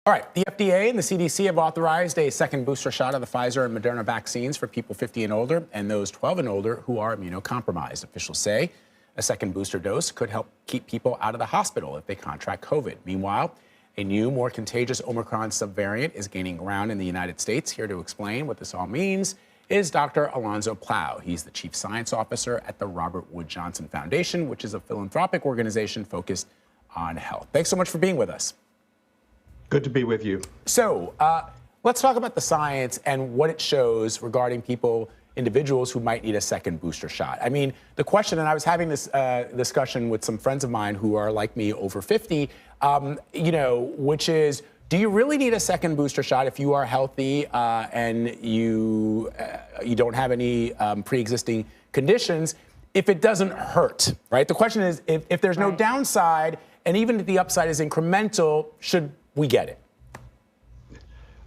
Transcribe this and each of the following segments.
All right, the FDA and the CDC have authorized a second booster shot of the Pfizer and Moderna vaccines for people 50 and older and those 12 and older who are immunocompromised. Officials say a second booster dose could help keep people out of the hospital if they contract COVID. Meanwhile, a new, more contagious Omicron subvariant is gaining ground in the United States. Here to explain what this all means is Dr. Alonzo Plough. He's the Chief Science Officer at the Robert Wood Johnson Foundation, which is a philanthropic organization focused on health. Thanks so much for being with us. Good to be with you. So let's talk about the science and what it shows regarding individuals who might need a second booster shot. I mean, the question, and I was having this discussion with some friends of mine who are like me over 50, which is, do you really need a second booster shot if you are healthy and you don't have any pre-existing conditions, if it doesn't hurt, right? The question is, if there's no downside and even if the upside is incremental, should we get it?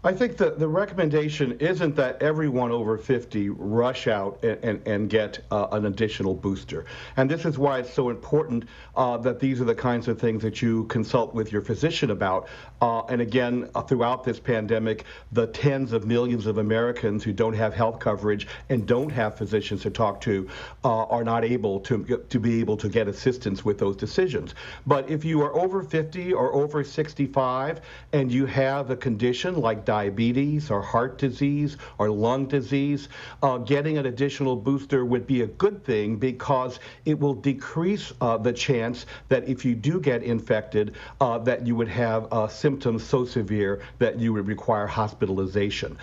I think that the recommendation isn't that everyone over 50 rush out and get an additional booster. And this is why it's so important that these are the kinds of things that you consult with your physician about. And again, throughout this pandemic, the tens of millions of Americans who don't have health coverage and don't have physicians to talk to are not able to be able to get assistance with those decisions. But if you are over 50 or over 65 and you have a condition like diabetes or heart disease or lung disease, getting an additional booster would be a good thing because it will decrease the chance that if you do get infected, that you would have symptoms so severe that you would require hospitalization.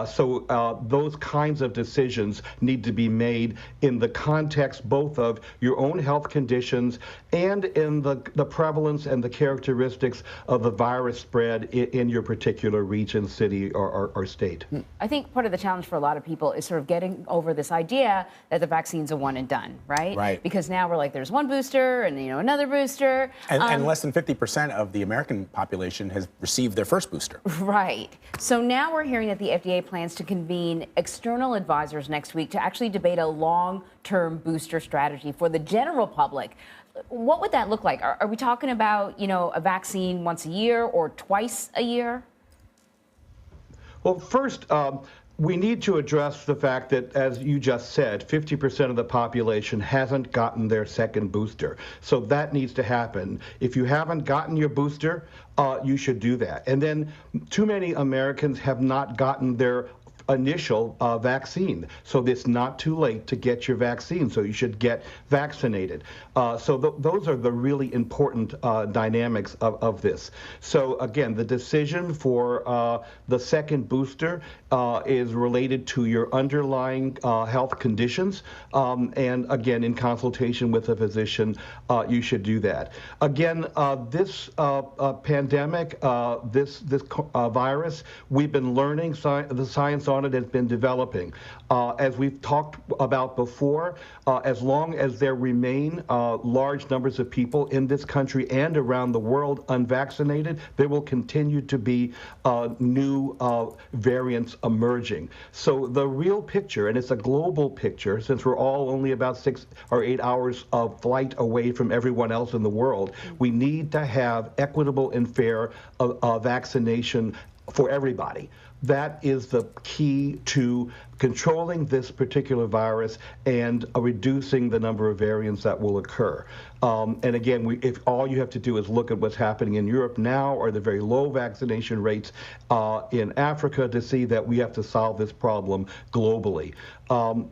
So those kinds of decisions need to be made in the context both of your own health conditions and in the prevalence and the characteristics of the virus spread in your particular region, city, or state. I think part of the challenge for a lot of people is sort of getting over this idea that the vaccine's a one and done, right? Right. Because now we're like, there's one booster and another booster. And less than 50% of the American population has received their first booster. Right. So now we're hearing that the FDA plans to convene external advisors next week to actually debate a long-term booster strategy for the general public. What would that look like? Are we talking about, a vaccine once a year or twice a year? Well, first, we need to address the fact that, as you just said, 50% of the population hasn't gotten their second booster. So that needs to happen. If you haven't gotten your booster, you should do that. And then too many Americans have not gotten their initial vaccine. So it's not too late to get your vaccine, so you should get vaccinated. So those are the really important dynamics of this. So again, the decision for the second booster is related to your underlying health conditions. And again, in consultation with a physician, you should do that. Again, this pandemic, this virus, we've been learning, the science on it has been developing. As we've talked about before, as long as there remain large numbers of people in this country and around the world unvaccinated, there will continue to be new variants emerging. So the real picture, and it's a global picture, since we're all only about 6 or 8 hours of flight away from everyone else in the world, we need to have equitable and fair vaccination for everybody. That is the key to controlling this particular virus and reducing the number of variants that will occur. And again, if all you have to do is look at what's happening in Europe now or the very low vaccination rates in Africa to see that we have to solve this problem globally.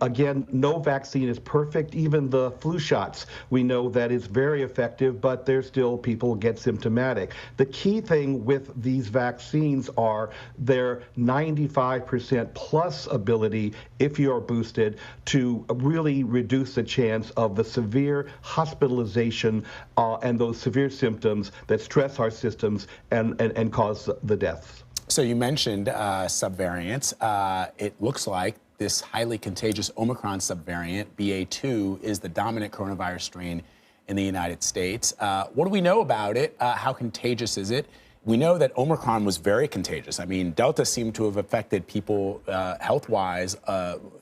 Again, no vaccine is perfect. Even the flu shots, we know that is very effective, but there's still people get symptomatic. The key thing with these vaccines are their 95% plus ability, if you are boosted, to really reduce the chance of the severe hospitalization and those severe symptoms that stress our systems and cause the deaths. So you mentioned subvariants. It looks like this highly contagious Omicron subvariant, BA.2, is the dominant coronavirus strain in the United States. What do we know about it? How contagious is it? We know that Omicron was very contagious. I mean, Delta seemed to have affected people health-wise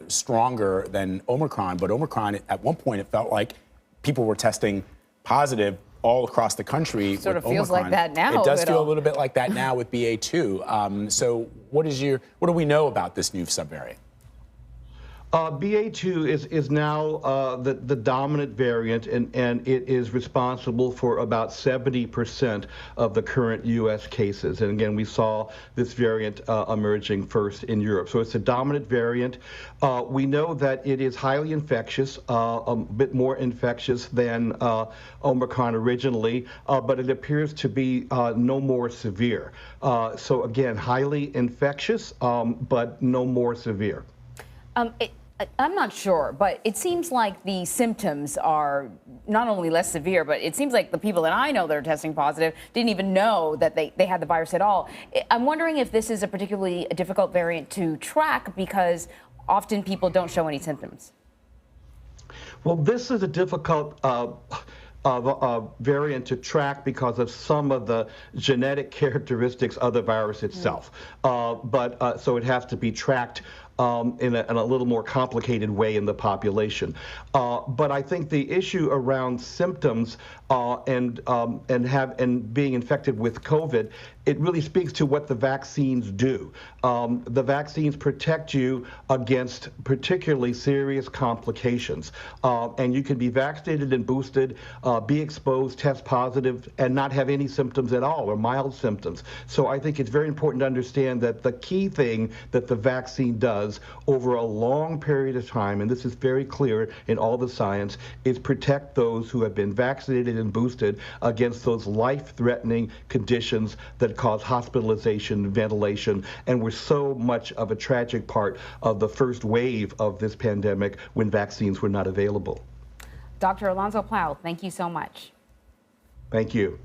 stronger than Omicron, but Omicron, at one point, it felt like people were testing positive all across the country. Sort of with feels Omicron. like that now. It does feel a little bit like that now with BA2. So what do we know about this new subvariant? BA2 is now the dominant variant, and it is responsible for about 70% of the current U.S. cases. And again, we saw this variant emerging first in Europe. So it's a dominant variant. We know that it is highly infectious, a bit more infectious than Omicron originally, but it appears to be no more severe. So again, highly infectious, but no more severe. I'm not sure, but it seems like the symptoms are not only less severe, but it seems like the people that I know that are testing positive didn't even know that they had the virus at all. I'm wondering if this is a particularly difficult variant to track because often people don't show any symptoms. Well, this is a difficult variant to track because of some of the genetic characteristics of the virus itself. So it has to be tracked in a little more complicated way in the population. But I think the issue around symptoms and being infected with COVID, it really speaks to what the vaccines do. The vaccines protect you against particularly serious complications. And you can be vaccinated and boosted, be exposed, test positive, and not have any symptoms at all or mild symptoms. So I think it's very important to understand that the key thing that the vaccine does over a long period of time, and this is very clear in all the science, is protect those who have been vaccinated and boosted against those life-threatening conditions that cause hospitalization, ventilation, and were so much of a tragic part of the first wave of this pandemic when vaccines were not available. Dr. Alonzo Plough, thank you so much. Thank you.